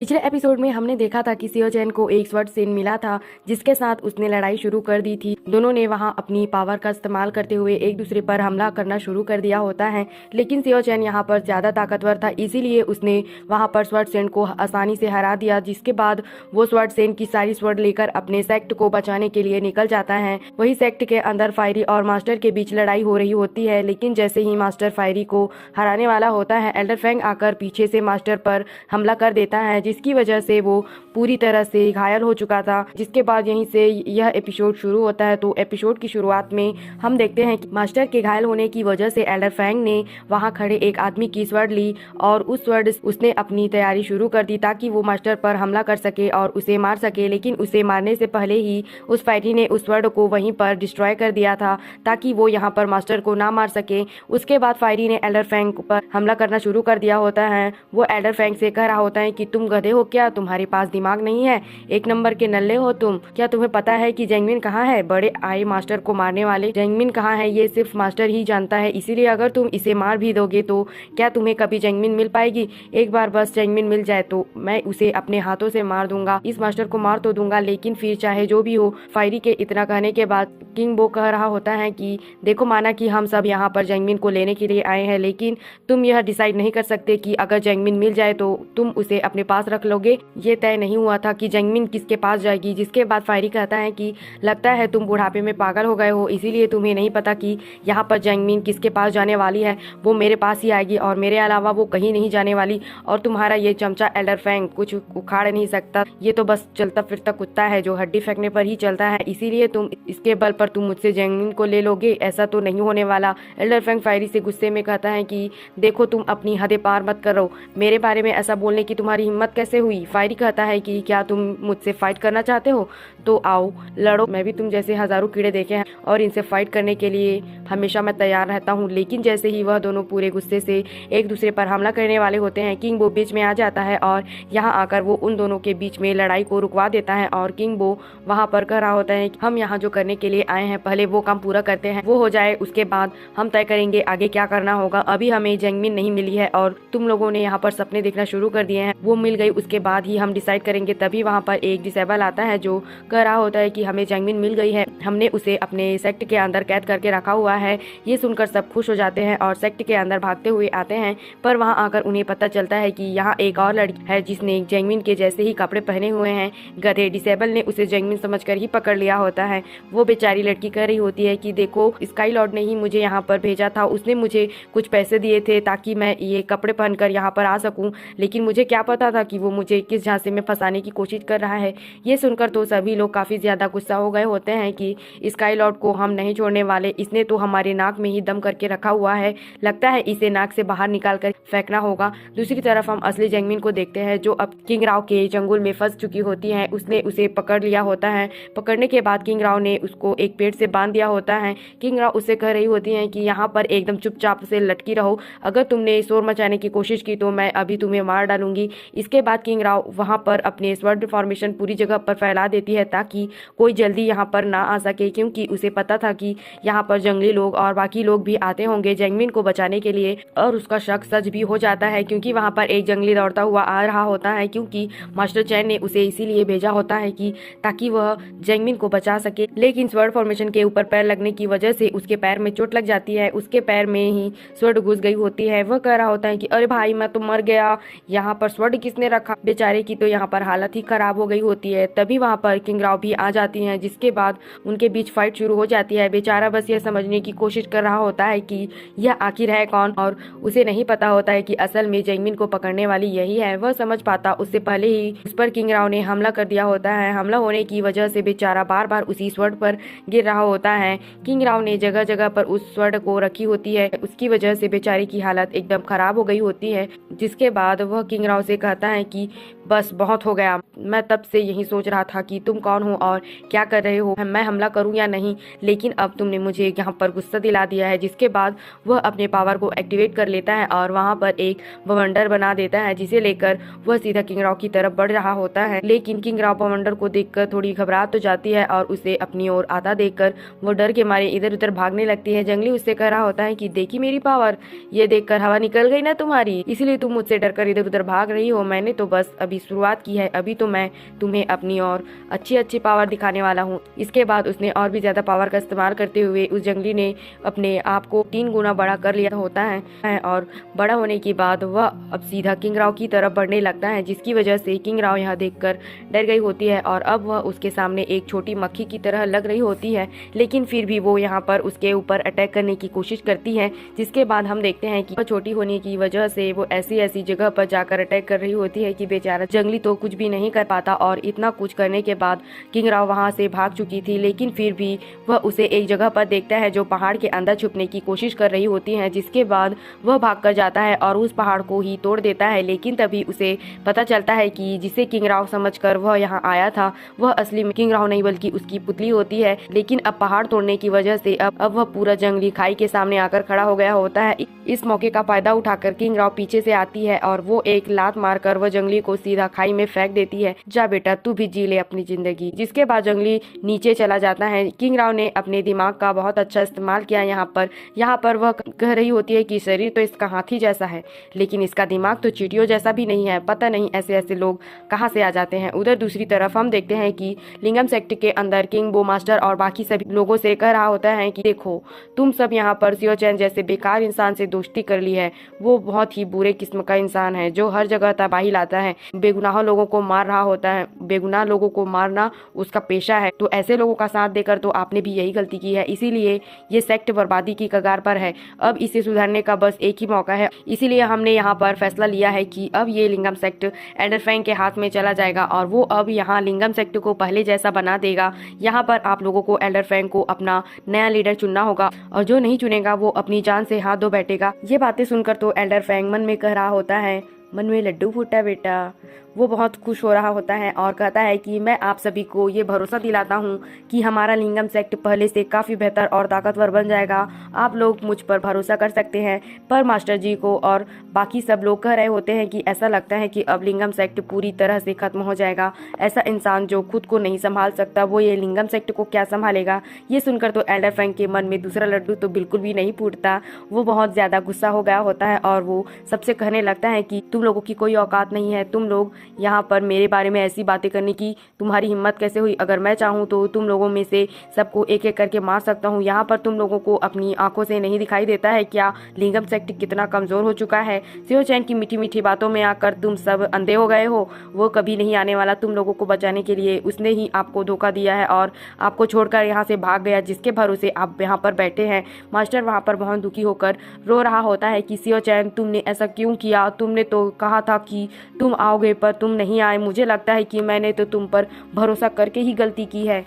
पिछले एपिसोड में हमने देखा था कि सियो चैन को एक स्वॉर्ड सेन मिला था जिसके साथ उसने लड़ाई शुरू कर दी थी। दोनों ने वहां अपनी पावर का इस्तेमाल करते हुए एक दूसरे पर हमला करना शुरू कर दिया होता है, लेकिन सियो चैन यहाँ पर ज्यादा ताकतवर था, इसीलिए उसने वहां पर स्वॉर्ड सेन को आसानी से हरा दिया। जिसके बाद वो स्वॉर्ड सेन की सारी स्वॉर्ड लेकर अपने सेक्ट को बचाने के लिए निकल जाता है। वही सेक्ट के अंदर फायरी और मास्टर के बीच लड़ाई हो रही होती है, लेकिन जैसे ही मास्टर फायरी को हराने वाला होता है, एल्डर फैंग आकर पीछे से मास्टर पर हमला कर देता है, जिसकी वजह से वो पूरी तरह से घायल हो चुका था। जिसके बाद यहीं से यह एपिसोड शुरू होता है। तो एपिसोड की शुरुआत में हम देखते हैं कि मास्टर के घायल होने की वजह से एल्डर फैंग ने वहां खड़े एक आदमी की स्वॉर्ड ली और उस स्वॉर्ड उसने अपनी तैयारी शुरू कर दी ताकि वो मास्टर पर हमला कर सके और उसे मार सके। लेकिन उसे मारने से पहले ही उस फायरी ने उस स्वॉर्ड को वहीं पर डिस्ट्रॉय कर दिया था ताकि वो यहाँ पर मास्टर को ना मार सके। उसके बाद फायरी ने एल्डर फैंग पर हमला करना शुरू कर दिया होता है। वो एल्डर फैंग से कह रहा होता है कि तुम गधे हो क्या, तुम्हारे पास दिमाग नहीं है, एक नंबर के नल्ले हो तुम। क्या तुम्हें पता है कि जैंगमिन कहाँ है? बड़े आए मास्टर को मारने वाले जैंगमिन कहाँ है ये सिर्फ मास्टर ही जानता है, इसीलिए अगर तुम इसे मार भी दोगे तो क्या तुम्हें कभी जैंगमिन मिल पाएगी? एक बार बस जैंगमिन मिल जाए तो मैं उसे अपने हाथों से मार दूंगा। इस मास्टर को मार तो दूंगा, लेकिन फिर चाहे जो भी हो। फायरी के इतना कहने के बाद किंग बो कह रहा होता है कि देखो माना कि हम सब यहाँ पर जैंगमिन को लेने के लिए आए हैं, लेकिन तुम यह डिसाइड नहीं कर सकते कि अगर जैंगमिन मिल जाए तो तुम उसे अपने पास रख लोगे। ये तय नहीं हुआ था कि जैंगमिन किसके पास जाएगी। जिसके बाद फायरी कहता है कि लगता है तुम बुढ़ापे में पागल हो गए हो, इसीलिए तुम्हें नहीं पता कि यहाँ पर जैंगमिन किसके पास जाने वाली है। वो मेरे पास ही आएगी और मेरे अलावा वो कहीं नहीं जाने वाली। और तुम्हारा ये चमचा एल्डर फैंग कुछ उखाड़ नहीं सकता, ये तो बस चलता फिरता कुत्ता है जो हड्डी फेंकने पर ही चलता है, इसीलिए तुम इसके बल पर तुम मुझसे जैंगमिन को ले लोगे, ऐसा तो नहीं होने वाला। एल्डर फैंग फायरी से गुस्से में कहता है कि देखो तुम अपनी हदें पार मत करो, मेरे बारे में ऐसा बोलने की तुम्हारी हिम्मत कैसे हुई? फायरी कहता है कि क्या तुम मुझसे फाइट करना चाहते हो तो आओ लड़ो, मैं भी तुम जैसे हजारों कीड़े देखे हैं और इनसे फाइट करने के लिए हमेशा मैं तैयार रहता हूँ। लेकिन जैसे ही वह दोनों पूरे गुस्से से एक दूसरे पर हमला करने वाले होते हैं, किंग बो बीच में आ जाता है और यहाँ आकर वो उन दोनों के बीच में लड़ाई को रुकवा देता है। और किंग बो वहाँ पर कह रहा होता है कि हम यहाँ जो करने के लिए आए हैं पहले वो काम पूरा करते हैं, वो हो जाए उसके बाद हम तय करेंगे आगे क्या करना होगा। अभी हमें जैंगमिन नहीं मिली है और तुम लोगों ने यहाँ पर सपने देखना शुरू कर दिए हैं, वो मिल गई उसके बाद ही हम डिसाइड करेंगे। तभी वहाँ पर एक डिसेबल आता है जो कह रहा होता है कि हमें जैंगमिन मिल गई है, हमने उसे अपने सेक्ट के अंदर कैद करके रखा हुआ है। ये सुनकर सब खुश हो जाते हैं और सेक्ट के अंदर भागते हुए आते हैं, पर वहाँ आकर उन्हें पता चलता है कि यहाँ एक और लड़की है जिसने जैंगमिन के जैसे ही कपड़े पहने हुए हैं। गधे डिसेबल ने उसे जैंगमिन समझकर ही पकड़ लिया होता है। वो बेचारी लड़की कह रही होती है कि देखो स्काई लॉर्ड ने ही मुझे यहाँ पर भेजा था, उसने मुझे कुछ पैसे दिए थे ताकि मैं ये कपड़े पहनकर यहाँ पर आ सकूं, लेकिन मुझे क्या पता था कि वो मुझे किस झांसे में फंसाने की कोशिश कर रहा है। ये सुनकर तो सभी लोग काफी ज्यादा गुस्सा हो गए होते हैं कि स्काई लॉर्ड को हम नहीं छोड़ने वाले, इसने तो हमारे नाक में ही दम करके रखा हुआ है, लगता है इसे नाक से बाहर निकाल कर फेंकना होगा। दूसरी तरफ हम असली जैंगमिन को देखते हैं जो अब किंग राव के जंगल में फंस चुकी होती है। उसने उसे पकड़ लिया होता है। पकड़ने के बाद किंग राव ने उसको एक पेड़ से बांध दिया होता है। किंग राव उससे कह रही होती है कि यहाँ पर एकदम चुपचाप से लटकी रहो, अगर तुमने शोर मचाने की कोशिश की तो मैं अभी तुम्हें मार डालूंगी। इसके बाद किंग राव वहाँ पर अपने स्वॉर्ड फॉर्मेशन पूरी जगह पर फैला देती है ताकि कोई जल्दी यहाँ पर ना आ सके, क्योंकि उसे पता था कि यहाँ पर जंगली लोग और बाकी लोग भी आते होंगे जैंगमिन को बचाने के लिए। और उसका शक सच भी हो जाता है क्योंकि वहाँ पर एक जंगली दौड़ता हुआ आ रहा होता है, क्योंकि मास्टर चैन ने उसे इसीलिए भेजा होता है कि ताकि वह जैंगमिन को बचा सके। लेकिन स्वॉर्ड फॉर्मेशन के ऊपर पैर लगने की वजह से उसके पैर में चोट लग जाती है, उसके पैर में ही स्वॉर्ड घुस गई होती है। वह कह रहा होता है कि अरे भाई मैं तो मर गया, यहाँ पर स्वॉर्ड किसने रखा? बेचारे की तो यहाँ पर हालत ही खराब हो गई होती है। तभी वहाँ पर किंग राव भी आ जाती हैं, जिसके बाद उनके बीच फाइट शुरू हो जाती है। बेचारा बस यह समझने की कोशिश कर रहा होता है कि यह आखिर है कौन, और उसे नहीं पता होता है कि असल में जैंगमिन को पकड़ने वाली यही है। वह समझ पाता उससे पहले ही उस पर किंग राव ने हमला कर दिया होता है। हमला होने की वजह से बेचारा बार बार उसी स्वॉर्ड पर गिर रहा होता है। किंग राव ने जगह जगह पर उस स्वॉर्ड को रखी होती है, उसकी वजह से बेचारे की हालत एकदम खराब हो गई होती है। जिसके बाद वह किंग राव से कहता है कि बस बहुत हो गया, मैं तब से यही सोच रहा था कि तुम कौन हो और क्या कर रहे हो, मैं हमला करूं या नहीं, लेकिन अब तुमने मुझे यहाँ पर गुस्सा दिला दिया है। जिसके बाद वह अपने पावर को एक्टिवेट कर लेता है और वहाँ पर एक बवंडर बना देता है, जिसे लेकर वह सीधा किंग राव की तरफ बढ़ रहा होता है। लेकिन किंग राव बवंडर को देखकर थोड़ी घबराहट तो जाती है और उसे अपनी ओर आता देखकर वो डर के मारे इधर उधर भागने लगती है। जंगली उससे कह रहा होता है कि देखी मेरी पावर, ये देखकर हवा निकल गई ना तुम्हारी, इसलिए तुम मुझसे डरकर इधर उधर भाग रही हो, मैंने तो बस अभी अभी शुरुआत की है, अभी तो मैं तुम्हें अपनी और अच्छी पावर दिखाने वाला हूँ। इसके बाद उसने और भी ज्यादा पावर का इस्तेमाल करते हुए उस जंगली ने अपने आप को 3 गुना बड़ा कर लिया होता है और बड़ा होने के बाद वह अब सीधा किंग राव की तरफ बढ़ने लगता है, जिसकी वजह से किंग राव यह देखकर डर गई होती है और अब वह उसके सामने एक छोटी मक्खी की तरह लग रही होती है। लेकिन फिर भी वो यहाँ पर उसके ऊपर अटैक करने की कोशिश करती है, जिसके बाद हम देखते हैं कि वह छोटी होने की वजह से वो ऐसी जगह पर जाकर अटैक कर रही होती है कि बेचारा जंगली तो कुछ भी नहीं कर पाता। और इतना कुछ करने के बाद किंग राव वहाँ से भाग चुकी थी, लेकिन फिर भी वह उसे एक जगह पर देखता है जो पहाड़ के अंदर छुपने की कोशिश कर रही होती है, जिसके बाद वह भागकर जाता है और उस पहाड़ को ही तोड़ देता है। लेकिन तभी उसे पता चलता है कि जिसे किंग राव समझकर वह यहाँ आया था वह असली में किंग राव नहीं बल्कि उसकी पुतली होती है। लेकिन अब पहाड़ तोड़ने की वजह से अब वह पूरा जंगली खाई के सामने आकर खड़ा हो गया होता है। इस मौके का फायदा उठाकर किंग राव पीछे से आती है और वो एक लात मारकर वह जंगली को सीधा खाई में फेंक देती है। जा बेटा, तू भी जी ले अपनी जिंदगी। जिसके बाद जंगली नीचे चला जाता है। किंग राव ने अपने दिमाग का बहुत अच्छा इस्तेमाल किया यहाँ पर वह कह रही होती है कि शरीर तो इसका हाथी जैसा है, लेकिन इसका दिमाग तो चींटियों जैसा भी नहीं है। पता नहीं ऐसे लोग कहाँ से आ जाते हैं। उधर दूसरी तरफ हम देखते हैं कि लिंगम सेक्ट के अंदर किंग बो मास्टर और बाकी सभी लोगों से कह रहा होता है कि देखो, तुम सब यहाँ पर सियो चैन जैसे बेकार इंसान से दोस्ती कर ली है। वो बहुत ही बुरे किस्म का इंसान है जो हर जगह तबाही लाता है, बेगुनाह लोगों को मार रहा होता है। बेगुनाह लोगों को मारना उसका पेशा है, तो ऐसे लोगों का साथ देकर तो आपने भी यही गलती की है। इसीलिए ये सेक्ट बर्बादी की कगार पर है। अब इसे सुधारने का बस एक ही मौका है। इसीलिए हमने यहाँ पर फैसला लिया है कि अब ये लिंगम सेक्ट एल्डर फैंग के हाथ में चला जाएगा और वो अब यहाँ लिंगम सेक्ट को पहले जैसा बना देगा। यहाँ पर आप लोगों को एल्डर फैंग को अपना नया लीडर चुनना होगा और जो नहीं चुनेगा वो अपनी जान से हाथ धो बैठेगा। ये बातें सुनकर तो एल्डर फैंग मन में कह रहा होता है, मन में लड्डू फूटा बेटा। वो बहुत खुश हो रहा होता है और कहता है कि मैं आप सभी को ये भरोसा दिलाता हूँ कि हमारा लिंगम सेक्ट पहले से काफ़ी बेहतर और ताकतवर बन जाएगा। आप लोग मुझ पर भरोसा कर सकते हैं। पर मास्टर जी को और बाकी सब लोग कह रहे होते हैं कि ऐसा लगता है कि अब लिंगम सेक्ट पूरी तरह से खत्म हो जाएगा। ऐसा इंसान जो खुद को नहीं संभाल सकता वो ये लिंगम सेक्ट को क्या संभालेगा। ये सुनकर तो एल्डर फैंग के मन में दूसरा लड्डू तो बिल्कुल भी नहीं फूटता। वो बहुत ज़्यादा गुस्सा हो गया होता है और वो सबसे कहने लगता है कि तुम लोगों की कोई औकात नहीं है। तुम लोग यहाँ पर मेरे बारे में ऐसी बातें करने की तुम्हारी हिम्मत कैसे हुई। अगर मैं चाहूँ तो तुम लोगों में से सबको एक एक करके मार सकता हूँ। यहाँ पर तुम लोगों को अपनी आंखों से नहीं दिखाई देता है क्या लिंगम सेक्ट कितना कमजोर हो चुका है। सियो चैन की मीठी मीठी बातों में आकर तुम सब अंधे हो गए हो। वो कभी नहीं आने वाला तुम लोगों को बचाने के लिए। उसने ही आपको धोखा दिया है और आपको छोड़कर यहाँ से भाग गया, जिसके भरोसे आप यहाँ पर बैठे हैं। मास्टर वहाँ पर बहुत दुखी होकर रो रहा होता है कि सियो चैन, तुमने ऐसा क्यों किया। तुमने तो कहा था कि तुम आओगे पर तुम नहीं आए। मुझे लगता है कि मैंने तो तुम पर भरोसा करके ही गलती की है।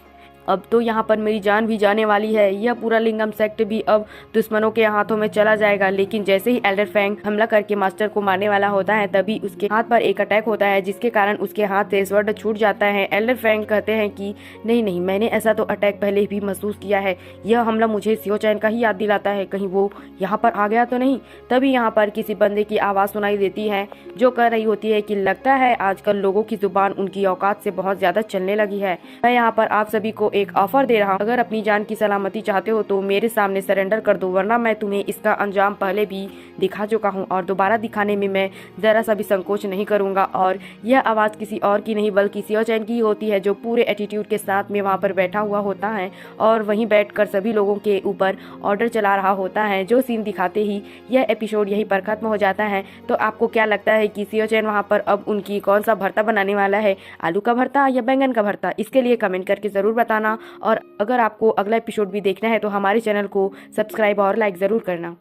अब तो यहाँ पर मेरी जान भी जाने वाली है। यह पूरा लिंगम सेक्ट भी अब दुश्मनों के हाथों में चला जाएगा। लेकिन जैसे ही एल्डर फैंग हमला करके मास्टर को मारने वाला होता है तभी उसके हाथ पर एक अटैक होता है, जिसके कारण उसके हाथ से स्वॉर्ड छूट जाता है। एल्डर फैंग कहते हैं कि नहीं, मैंने ऐसा तो अटैक पहले भी महसूस किया है। यह हमला मुझे सियो चैन का ही याद दिलाता है। कहीं वो यहाँ पर आ गया तो नहीं। तभी यहाँ पर किसी बंदे की आवाज़ सुनाई देती है जो कह रही होती है कि लगता है आजकल लोगों की जुबान उनकी औकात से बहुत ज्यादा चलने लगी है। मैं यहाँ पर आप सभी को एक ऑफर दे रहा हूँ। अगर अपनी जान की सलामती चाहते हो तो मेरे सामने सरेंडर कर दो, वरना मैं तुम्हें इसका अंजाम पहले भी दिखा चुका हूँ और दोबारा दिखाने में मैं जरा सा भी संकोच नहीं करूंगा। और यह आवाज़ किसी और की नहीं बल्कि सियो चैन की होती है, जो पूरे एटीट्यूड के साथ में वहाँ पर बैठा हुआ होता है और वहीं बैठकर सभी लोगों के ऊपर ऑर्डर चला रहा होता है। जो सीन दिखाते ही यह एपिसोड यहीं पर खत्म हो जाता है। तो आपको क्या लगता है कि सियो चैन वहाँ पर अब उनकी कौन सा भरता बनाने वाला है, आलू का भरता या बैंगन का भरता? इसके लिए कमेंट करके ज़रूर बताना। और अगर आपको अगला एपिसोड भी देखना है तो हमारे चैनल को सब्सक्राइब और लाइक ज़रूर करना।